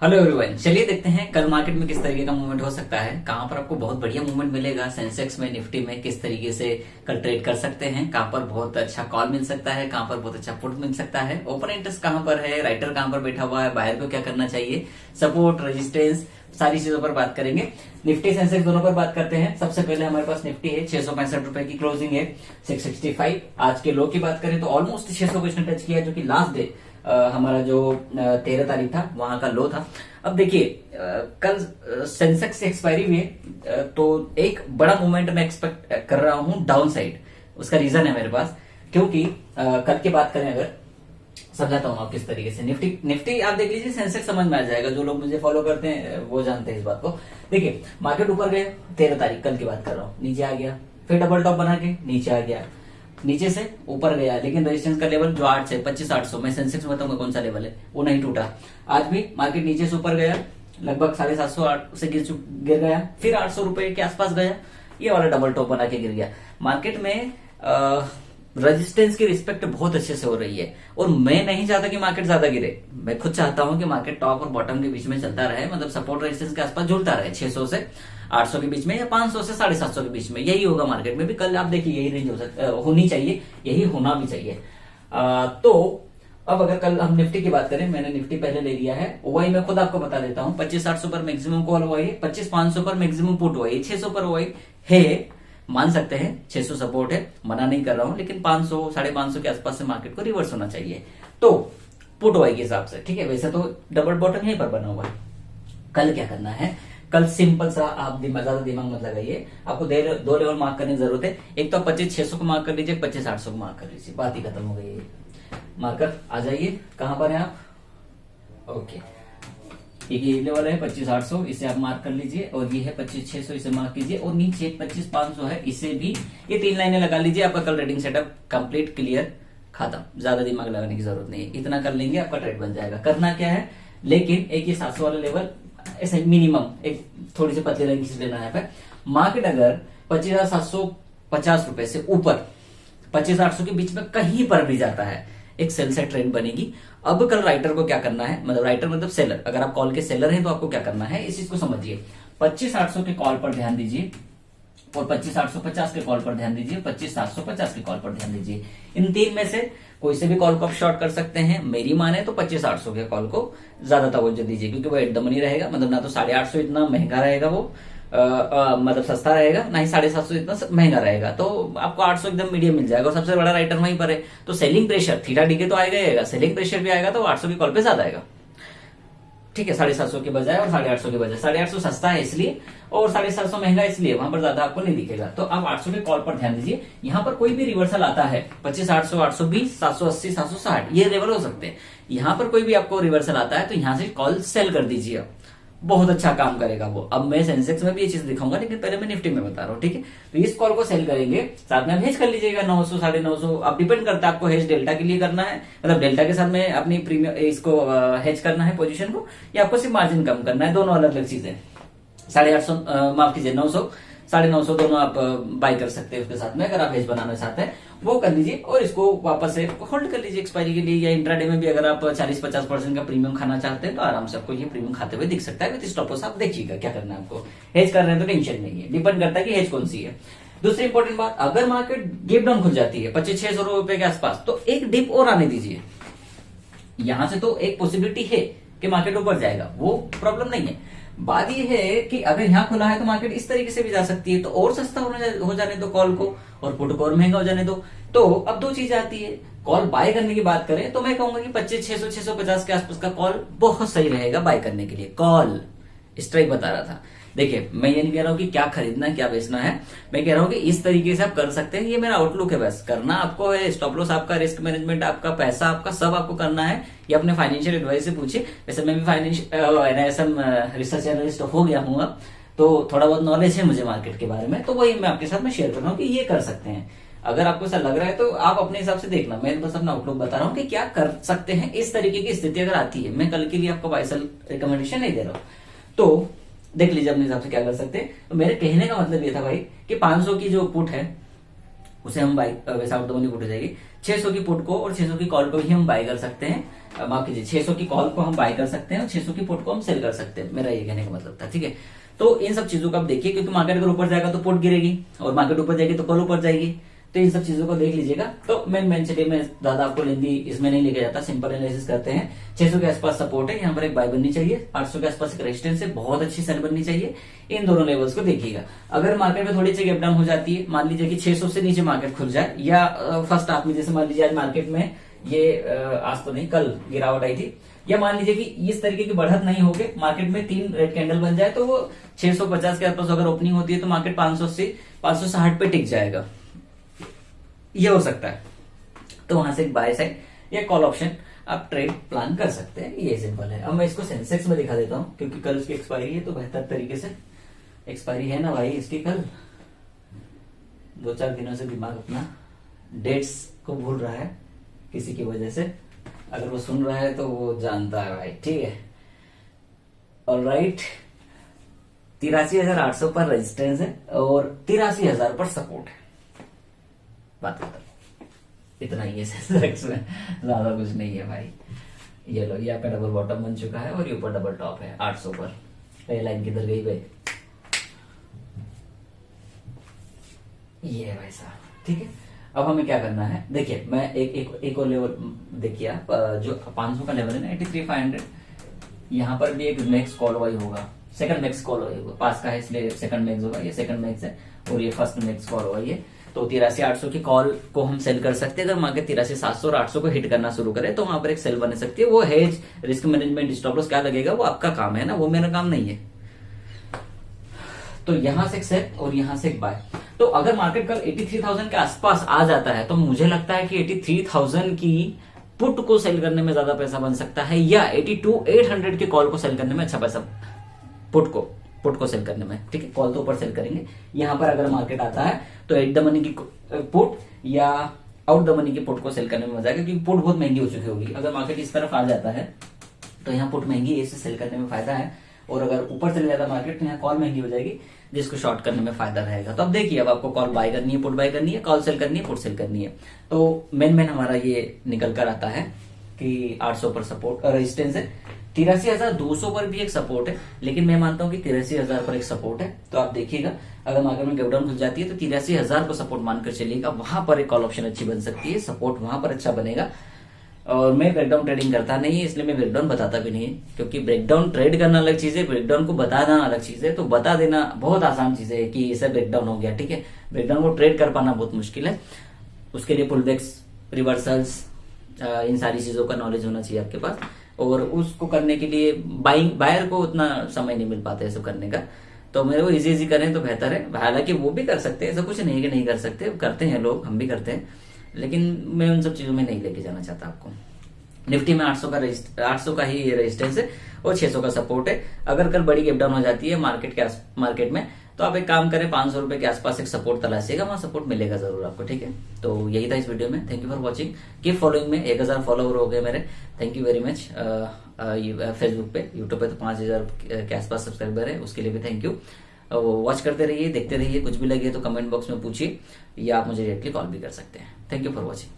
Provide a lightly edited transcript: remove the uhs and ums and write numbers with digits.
Hello everyone, चलिए देखते हैं कल मार्केट में किस तरीके का मूवमेंट हो सकता है। कहां पर आपको बहुत बढ़िया मूवमेंट मिलेगा, सेंसेक्स में, निफ्टी में किस तरीके से कल ट्रेड कर सकते हैं, कहां पर बहुत अच्छा कॉल मिल सकता है, कहां पर बहुत अच्छा पुट मिल सकता है, ओपन इंटरेस्ट कहां पर है, राइटर कहां पर बैठा हुआ है, बायर को क्या करना चाहिए, सपोर्ट रेजिस्टेंस, सारी चीजों पर बात करेंगे। निफ्टी सेंसेक्स दोनों पर बात करते हैं। सबसे पहले हमारे पास निफ्टी है, 665 रुपए की क्लोजिंग है, 665। आज के लो की बात करें तो ऑलमोस्ट 600 को इसने टच किया, जो कि लास्ट डे हमारा जो 13 तारीख था वहां का लो था। अब देखिए कल सेंसेक्स की एक्सपायरी हुई है, तो एक बड़ा मूवमेंट मैं एक्सपेक्ट कर रहा हूं डाउन साइड। उसका रीजन है मेरे पास, क्योंकि कल की बात करें अगर, समझाता हूं आप किस तरीके से। निफ्टी आप देख लीजिए, सेंसेक्स समझ में आ जाएगा। जो लोग मुझे फॉलो करते हैं वो जानते हैं इस बात को। देखिए मार्केट ऊपर गए 13 तारीख, कल की बात कर रहा हूं, नीचे आ गया, फिर डबल टॉप बना के नीचे आ गया, नीचे से ऊपर गया, लेकिन रेजिस्टेंस का लेवल जो 8 से 25-800, मैं सेंसेक्स में बताऊंगा कौन सा लेवल है, वो नहीं टूटा। आज भी मार्केट नीचे से ऊपर गया, लगभग 750 से गिर गया, फिर 800 रुपए के आसपास गया, ये वाला डबल टॉप बना के गिर गया। मार्केट में रेजिस्टेंस की रिस्पेक्ट बहुत अच्छे से हो रही है, और मैं नहीं चाहता कि मार्केट ज्यादा गिरे। मैं खुद चाहता हूं कि मार्केट टॉप और बॉटम के बीच में चलता रहे, मतलब सपोर्ट रेजिस्टेंस के आसपास झूलता रहे, 600 से 800 के बीच में, या 500 से 750 के बीच में। यही होगा मार्केट में भी कल। आप देखिए यही रेंज होनी चाहिए, यही होना भी चाहिए। तो अब अगर कल हम निफ्टी की बात करें, मैंने निफ्टी पहले ले लिया है, ओवाई मैं खुद आपको बता देता हूं, 25-800 पर मैक्सिमम कॉल ओवाई है, 25-500 पर मैक्सिमम पुट ओवाई है, 600 पर ओवाई है। मान सकते हैं 600 सपोर्ट है, मना नहीं कर रहा हूं, लेकिन 500 550 के आसपास से मार्केट को रिवर्स होना चाहिए, तो पुट ओवाई के हिसाब से ठीक है। वैसे तो डबल बॉटम यहीं पर बना हुआ है। कल क्या करना है, कल सिंपल सा, आप ज्यादा दिमाग मत लगाइए। आपको दो लेवल मार्क करने की जरूरत है। एक तो 25-600 को मार्क कर लीजिए, 25-800 को मार्क कर लीजिए, बात ही खत्म हो गई है। मार्कर आ जाइए, कहां पर है आप? ओके, एक ये लेवल है 25-800, इसे आप मार्क कर लीजिए, और ये है 25-600, इसे मार्क कीजिए, और नीचे 25-500 है, इसे भी ये 3 लाइनें लगा लीजिए। आपका कल रेडिंग सेटअप कंप्लीट, क्लियर, खत्म। ज्यादा दिमाग लगाने की जरूरत नहीं है, इतना कर लेंगे आपका ट्रेड बन जाएगा। करना क्या है, लेकिन एक ये 700 वाला लेवल ऐसे मिनिमम एक थोड़ी सी पतली लाइन खींच लेना है। मार्केट अगर 25,750 रुपए से ऊपर 25,800 के बीच में कहीं पर भी जाता है, एक सेल से ट्रेंड बनेगी। अब कल राइटर को क्या करना है, मतलब राइटर मतलब सेलर, अगर आप कॉल के सेलर हैं तो आपको क्या करना है, इस चीज को समझिए। 25,800 के कॉल पर ध्यान दीजिए, और 25,850 के कॉल पर ध्यान दीजिए, 25,750 के कॉल पर ध्यान दीजिए। इन तीन में से कोई से भी कॉल को आप शॉर्ट कर सकते हैं। मेरी माने तो 25,800 के कॉल को ज्यादा तवज्जो दीजिए, क्योंकि वो एट द मनी रहेगा। मतलब ना तो 850 इतना महंगा रहेगा वो, मतलब सस्ता रहेगा, ना ही 750 इतना महंगा रहेगा। तो आपको 800 एकदम मीडियम मिल जाएगा, और सबसे बड़ा राइटर वहीं पर है। तो सेलिंग प्रेशर थीटा डी के तो आएगा, सेलिंग प्रेशर भी आएगा, तो 800 की कॉल पे ज्यादा आएगा। ठीक है, 750 के बजाय और 850 के बजाय 850 सस्ता है इसलिए, और 750 महंगा इसलिए, वहां पर ज्यादा आपको नहीं दिखेगा। तो आप 800 के कॉल पर ध्यान दीजिए। यहाँ पर कोई भी रिवर्सल आता है, 25,800, 820, 780, 760, ये लेवल हो सकते हैं। यहाँ पर कोई भी आपको रिवर्सल आता है तो यहाँ से कॉल सेल कर दीजिए, आप बहुत अच्छा काम करेगा वो। अब मैं सेंसेक्स में भी ये चीज दिखाऊंगा, लेकिन पहले मैं निफ्टी में बता रहा हूँ, ठीक है। तो इस कॉल को सेल करेंगे, साथ में आप हेज कर लीजिएगा 900, 950। आप डिपेंड करता है आपको हेज डेल्टा के लिए करना है, मतलब डेल्टा के साथ में अपनी प्रीमियम इसको हेज करना है पोजीशन को, या आपको सिर्फ मार्जिन कम करना है। दोनों अलग अलग चीजें। 850, माफ कीजिए 900, 950 दोनों आप बाय कर सकते हैं उसके साथ में, अगर आप हेज बनाना चाहते हैं वो कर लीजिए, और इसको वापस से होल्ड कर लीजिए एक्सपायरी के लिए, या इंट्राडे में भी अगर आप 40-50% का प्रीमियम खाना चाहते हैं तो आराम से आपको ये प्रीमियम खाते हुए दिख सकता है। विद स्टॉप लॉस आप देखिएगा क्या करना है आपको। हेज कर रहे हैं तो टेंशन नहीं है, डिपेंड करता है कि हेज कौन सी है। दूसरी इंपॉर्टेंट बात, अगर मार्केट गैप डाउन खुल जाती है 2500 रुपए के आसपास, तो एक डिप और आने दीजिए। यहां से तो एक पॉसिबिलिटी है कि मार्केट ऊपर जाएगा, वो प्रॉब्लम नहीं है। बात यह है कि अगर यहां खुला है तो मार्केट इस तरीके से भी जा सकती है, तो और सस्ता हो जाने दो कॉल को, और पुट को और महंगा हो जाने दो। तो अब दो चीजें आती है। कॉल बाय करने की बात करें तो मैं कहूंगा कि 25,600, 650 के आसपास का कॉल बहुत सही रहेगा बाय करने के लिए। कॉल स्ट्राइक बता रहा था। देखिए मैं ये नहीं कह रहा हूं कि क्या खरीदना है क्या बेचना है, मैं कह रहा हूं कि इस तरीके से आप कर सकते हैं। ये मेरा आउटलुक है, बस करना आपको है। स्टॉप लॉस आपका, रिस्क मैनेजमेंट आपका, पैसा आपका, सब आपको करना है। ये अपने फाइनेंशियल एडवाइस से पूछिए। वैसे मैं भी फाइनेंशियल रिसर्च एनालिस्ट हो गया हूँ, तो थोड़ा बहुत नॉलेज है मुझे मार्केट के बारे में, तो वही मैं आपके साथ में शेयर कर रहा हूँ कि ये कर सकते हैं। अगर आपको ऐसा लग रहा है तो आप अपने हिसाब से देखना, मैं बस अपना आउटलुक बता रहा हूँ कि क्या कर सकते हैं इस तरीके की स्थिति अगर आती है। मैं कल के लिए आपको बाय सेल रिकमेंडेशन नहीं दे रहा हूँ, तो देख लीजिए अपने हिसाब से क्या कर सकते हैं। तो मेरे कहने का मतलब ये था भाई कि 500 की जो पुट है उसे हम बाय, वैसे आउट द मनी पुट हो जाएगी, 600 की पुट को और 600 की कॉल को ही हम बाय कर सकते हैं। माफ कीजिए 600 की कॉल को हम बाय कर सकते हैं और 600 की पुट को हम सेल कर सकते हैं, मेरा ये कहने का मतलब था। ठीक है, तो इन सब चीजों को आप देखिए, क्योंकि मार्केट अगर ऊपर जाएगा तो पुट गिरेगी और मार्केट ऊपर जाएगी तो कॉल ऊपर जाएगी, तो इन सब चीजों को देख लीजिएगा। तो मैं चलिए मैं ज्यादा आपको लेंदी इसमें नहीं लेके जाता, सिंपल एनालिसिस करते हैं। 600 के आसपास सपोर्ट है, यहाँ पर एक बाय बननी चाहिए, 800 के आसपास एक रेजिस्टेंस है, बहुत अच्छी सेल बननी चाहिए। इन दोनों लेवल्स को देखिएगा। अगर मार्केट में थोड़ी सी गैप डाउन हो जाती है, मान लीजिए कि 600 से नीचे मार्केट खुल जाए, या फर्स्ट हाफ में जैसे मान लीजिए आज मार्केट में ये आज तो नहीं कल गिरावट आई थी, या मान लीजिए कि इस तरीके की बढ़त नहीं होगी, मार्केट में 3 रेड कैंडल बन जाए, तो वो 650 के आसपास अगर ओपनिंग होती है तो मार्केट 500 से 560 पे टिक जाएगा, ये हो सकता है। तो वहां से एक बाय साइड या कॉल ऑप्शन आप ट्रेड प्लान कर सकते हैं, ये सिंपल है। अब मैं इसको सेंसेक्स में दिखा देता हूँ, क्योंकि कल उसकी एक्सपायरी है, तो बेहतर तरीके से एक्सपायरी है ना भाई इसकी कल, 2-4 दिनों से दिमाग अपना डेट्स को भूल रहा है किसी की वजह से। अगर वो सुन रहा है तो वो जानता है भाई, ठीक है। ऑलराइट, 83,800 पर रेजिस्टेंस है और 83,000 पर सपोर्ट है, बात खत्म। इतना ही है सेंसेक्स में, ज्यादा कुछ नहीं है भाई। ये लो, ये आपका डबल बॉटम बन चुका है और ये ऊपर डबल टॉप है 800 पर। ये लाइन किधर गई भाई, ये है भाई साहब, ठीक है। अब हमें क्या करना है, देखिए मैं एक और लेवल देखिए आप, जो 500 का लेवल है ना 83,500, यहाँ पर भी एक मैक्स कॉल वाई होगा, सेकंड मैक्स कॉल वाई होगा, पास का है इसलिए सेकंड मैक्स होगा, ये सेकंड मैक्स है और ये फर्स्ट मैक्स कॉल वाई है। तो 83,800 की कॉल को हम सेल कर सकते हैं। अगर मार्केट 83,700 और 800 को हिट करना शुरू करे तो वहां पर एक सेल बन सकती है। वो hedge, risk management, stop loss क्या लगेगा वो आपका काम है ना, वो मेरा काम नहीं है। तो यहां से एक सेल और यहां से एक बाय। तो अगर मार्केट कल 83,000 के आसपास आ जाता है तो मुझे लगता है कि 83,000 की पुट को सेल करने में ज्यादा पैसा बन सकता है, या 82,800 की कॉल को सेल करने में अच्छा पैसा, पुट को सेल करने में, ठीक है। कॉल तो ऊपर सेल करेंगे। यहां पर अगर मार्केट आता है तो एट द मनी की पुट या आउट द मनी की पुट को सेल करने में मजा आएगा, क्योंकि पुट बहुत महंगी हो चुकी होगी। अगर मार्केट इस तरफ आ जाता है तो यहाँ पुट महंगी है, इसे सेल करने में फायदा है, और अगर ऊपर चले जाता मार्केट तो यहाँ कॉल महंगी हो जाएगी, जिसको शॉर्ट करने में फायदा रहेगा। तो अब देखिए, अब आपको कॉल बाय करनी है, पुट बाय करनी है, कॉल सेल करनी है, पुट सेल करनी है। तो मेन हमारा ये निकल कर आता है कि 800 पर सपोर्ट रेजिस्टेंस है, 83,200 पर भी एक सपोर्ट है, लेकिन मैं मानता हूं कि 83,000 पर एक सपोर्ट है। तो आप देखिएगा, अगर मार्केट में गैप डाउन खुल जाती है तो 83,000 को सपोर्ट मानकर चलिएगा, वहां पर एक कॉल ऑप्शन अच्छी बन सकती है, सपोर्ट वहां पर अच्छा बनेगा। और मैं ब्रेकडाउन ट्रेडिंग करता नहीं है, इसलिए मैं ब्रेकडाउन बताता भी नहीं है, क्योंकि ब्रेकडाउन ट्रेड करना अलग चीज है, ब्रेकडाउन को बताना अलग चीज है। तो बता देना बहुत आसान चीज है कि इसे ब्रेकडाउन हो गया, ठीक है। ब्रेकडाउन को ट्रेड कर पाना बहुत मुश्किल है, उसके लिए पुलबैक्स, रिवर्सल्स, इन सारी चीजों का नॉलेज होना चाहिए आपके पास, और उसको करने के लिए बायर को उतना समय नहीं मिल पाता है सब करने का। तो मेरे को इजी करें तो बेहतर है। हालांकि वो भी कर सकते हैं, ऐसा कुछ नहीं है कि नहीं कर सकते, करते हैं लोग, हम भी करते हैं, लेकिन मैं उन सब चीजों में नहीं लेके जाना चाहता आपको। निफ्टी में 800 का ही रेजिस्टेंस है और 600 का सपोर्ट है। अगर कल बड़ी गैप डाउन हो जाती है मार्केट में तो आप एक काम करें, 500 रुपए के आसपास एक सपोर्ट तलाशिएगा, वहां सपोर्ट मिलेगा जरूर आपको, ठीक है। तो यही था इस वीडियो में। Thank you for watching, keep following में। 1000 फॉलोवर हो गए मेरे, thank you very much. Facebook पे, यूट्यूब पे तो 5,000 के आसपास सब्सक्राइबर है, उसके लिए भी थैंक यू। वॉच करते रहिए, देखते रहिए, कुछ भी लगे तो कमेंट बॉक्स में पूछिए, या आप मुझे डायरेक्टली कॉल भी कर सकते हैं। Thank you for watching.